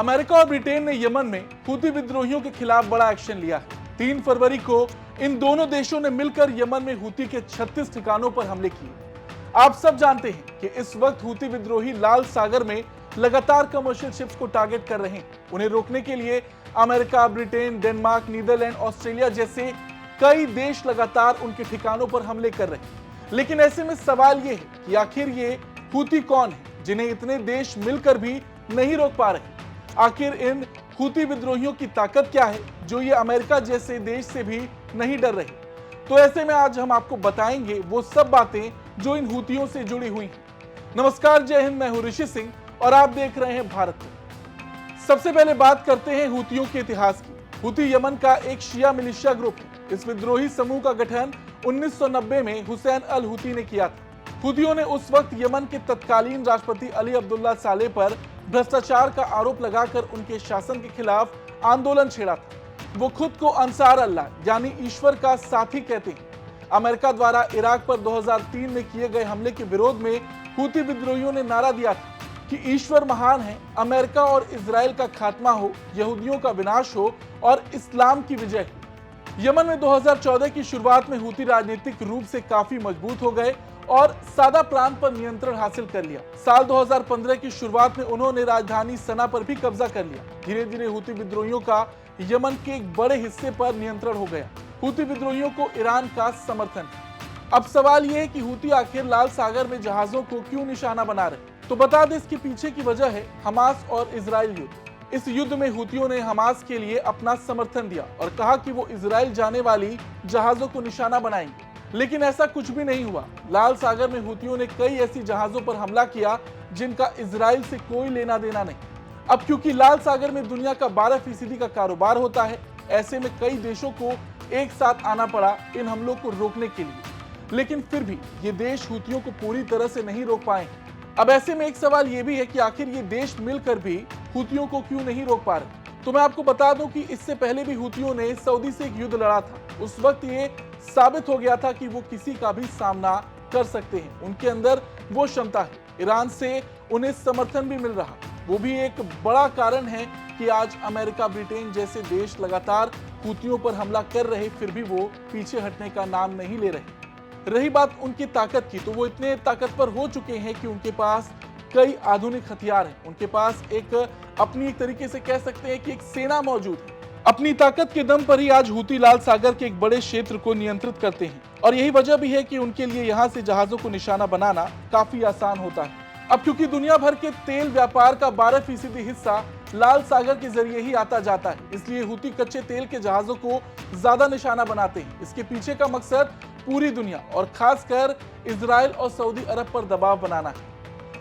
America और Britain ने Yemen में हूती विद्रोहियों के खिलाफ बड़ा एक्शन लिया है। 3 फरवरी को इन दोनों देशों ने मिलकर यमन में हूती के 36 ठिकानों पर हमले किए। आप सब जानते हैं कि इस वक्त हूती विद्रोही लाल सागर में लगातार कमर्शियल शिप्स को टारगेट कर रहे हैं। उन्हें रोकने के लिए America, Britain, Denmark, Netherlands, Australia जैसे कई देश लगातार उनके ठिकानों पर हमले कर रहे हैं। लेकिन ऐसे में सवाल ये है कि आखिर ये हूती कौन है जिन्हें इतने देश मिलकर भी नहीं रोक पा रहे? आखिर इन हूती विद्रोहियों की ताकत क्या है जो ये अमेरिका जैसे देश से भी नहीं डर रहे? तो ऐसे में आज हम आपको बताएंगे वो सब बातें जो इन हूतियों से जुड़ी हुई हैं। नमस्कार, जय हिंद, मैं हूं ऋषि सिंह और आप देख रहे हैं भारत को। सबसे पहले बात करते हैं हूतियों के इतिहास की। हूती यमन का एक शिया मिलिशिया ग्रुप है। इस विद्रोही समूह का गठन 1990 में हुसैन अल हूती ने किया था। हूतियों ने उस वक्त यमन के तत्कालीन राष्ट्रपति अली अब्दुल्ला सालेह पर भ्रष्टाचार का आरोप लगाकर उनके शासन के खिलाफ आंदोलन छेड़ा था। वो खुद को अंसार अल्लाह यानी ईश्वर का साथी कहते हैं। अमेरिका द्वारा इराक पर 2003 में किए गए हमले के विरोध में हूती विद्रोहियों ने नारा दिया था कि ईश्वर महान है, अमेरिका और इजराइल का खात्मा हो, यहूदियों का विनाश हो और इस्लाम की विजय हो। यमन में 2014 की शुरुआत में हूती राजनीतिक रूप से काफी मजबूत हो गए और सादा प्रांत पर नियंत्रण हासिल कर लिया। साल 2015 की शुरुआत में उन्होंने राजधानी सना पर भी कब्जा कर लिया। धीरे धीरे हूती विद्रोहियों का यमन के एक बड़े हिस्से पर नियंत्रण हो गया। हूती विद्रोहियों को ईरान का समर्थन है। अब सवाल यह है कि हूती आखिर लाल सागर में जहाजों को क्यों निशाना बना रहे? तो बता दें, इसके पीछे की वजह है हमास और इजराइल युद्ध। इस युद्ध में हूतियों ने हमास के लिए अपना समर्थन दिया और कहा कि वो इजराइल जाने वाली जहाजों को निशाना बनाएंगे, लेकिन ऐसा कुछ भी नहीं हुआ। लाल सागर में हूतियों ने कई ऐसी जहाजों पर हमला किया जिनका इजराइल से कोई लेना देना नहीं। अब क्योंकि लाल सागर में दुनिया का 12% का कारोबार होता है, ऐसे में कई देशों को एक साथ आना पड़ा इन हमलों को रोकने के लिए। लेकिन फिर भी ये देश हूतियों को पूरी तरह से नहीं रोक पाए। अब ऐसे में एक सवाल ये भी है कि आखिर ये देश मिलकर भी हूतियों को क्यों नहीं रोक पा रहे? तो मैं आपको बता दूं कि इससे पहले भी हूतियों ने सऊदी से एक युद्ध लड़ा था। उस वक्त ये साबित हो गया था कि वो किसी का भी सामना कर सकते हैं, उनके अंदर वो क्षमता है। ईरान से उन्हें समर्थन भी मिल रहा, वो भी एक बड़ा कारण है कि आज अमेरिका, ब्रिटेन जैसे देश लगातार हूतियों पर हमला कर रहे, फिर भी वो पीछे हटने का नाम नहीं ले रहे। रही बात उनकी ताकत की, तो वो इतने ताकतवर हो चुके हैं कि उनके पास कई आधुनिक हथियार हैं। उनके पास एक अपनी एक तरीके से कह सकते हैं कि एक सेना मौजूद है। अपनी ताकत के दम पर ही आज हूती लाल सागर के एक बड़े क्षेत्र को नियंत्रित करते हैं और यही वजह भी है कि उनके लिए यहाँ से जहाजों को निशाना बनाना काफी आसान होता है। अब क्योंकि दुनिया भर के तेल व्यापार का 12% हिस्सा लाल सागर के जरिए ही आता जाता है, इसलिए हूती कच्चे तेल के जहाजों को ज्यादा निशाना बनाते हैं। इसके पीछे का मकसद पूरी दुनिया और खासकर इजराइल और सऊदी अरब पर दबाव बनाना है।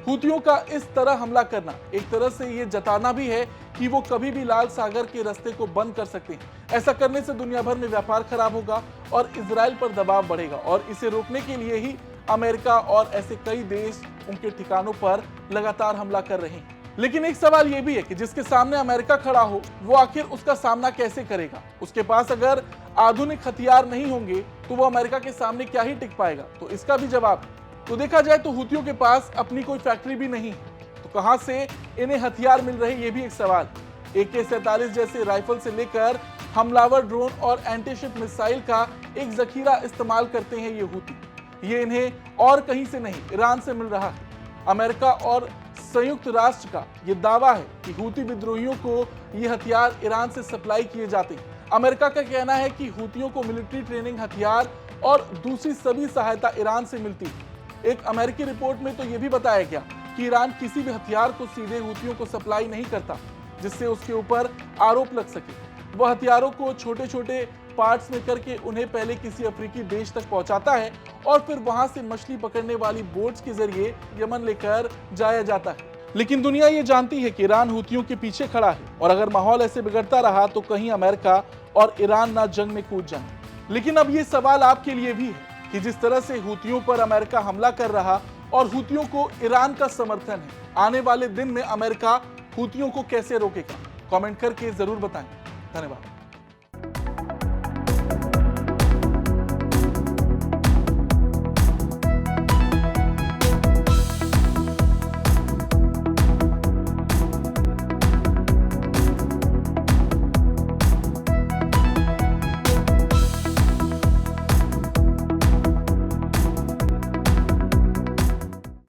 हूतियों का इस तरह हमला करना एक तरह से ये जताना भी है कि वो कभी भी लाल सागर के रास्ते को बंद कर सकते हैं। ऐसा करने से दुनिया भर में व्यापार खराब होगा और इजराइल पर दबाव बढ़ेगा और इसे रोकने के लिए ही अमेरिका और ऐसे कई देश उनके ठिकानों पर लगातार हमला कर रहे हैं। लेकिन एक सवाल यह भी है कि जिसके सामने अमेरिका खड़ा हो, वो आखिर उसका सामना कैसे करेगा? उसके पास अगर आधुनिक हथियार नहीं होंगे तो वो अमेरिका के सामने क्या ही टिक पाएगा? तो इसका भी जवाब है। तो देखा जाए तो हूतियों के पास अपनी कोई फैक्ट्री भी नहीं है, तो कहां से इन्हें हथियार मिल रहे, ये भी एक सवाल। AK-47 जैसे राइफल से लेकर हमलावर ड्रोन और एंटीशिप मिसाइल का एक जखीरा इस्तेमाल करते हैं ये हूती। ये इन्हें और कहीं से नहीं, ईरान से मिल रहा है। अमेरिका और संयुक्त राष्ट्र का ये दावा है कि हूती विद्रोहियों को ये हथियार ईरान से सप्लाई किए जाते हैं। अमेरिका का कहना है कि हूतियों को मिलिट्री ट्रेनिंग, हथियार और दूसरी सभी सहायता ईरान से मिलती है। एक अमेरिकी रिपोर्ट में तो ये भी बताया गया कि ईरान किसी भी हथियार को सीधे हूतियों को सप्लाई नहीं करता जिससे उसके ऊपर आरोप लग सके। वह हथियारों को छोटे छोटे पार्ट्स में करके उन्हें पहले किसी अफ्रीकी देश तक पहुंचाता है और फिर वहां से मछली पकड़ने वाली बोट्स के जरिए यमन लेकर जाया जाता है। लेकिन दुनिया ये जानती है कि ईरान हूतियों के पीछे खड़ा है और अगर माहौल ऐसे बिगड़ता रहा तो कहीं अमेरिका और ईरान ना जंग में कूद जाए। लेकिन अब ये सवाल आपके लिए भी है कि जिस तरह से हूतियों पर अमेरिका हमला कर रहा और हूतियों को ईरान का समर्थन है, आने वाले दिन में अमेरिका हूतियों को कैसे रोकेगा? कमेंट करके जरूर बताएं। धन्यवाद।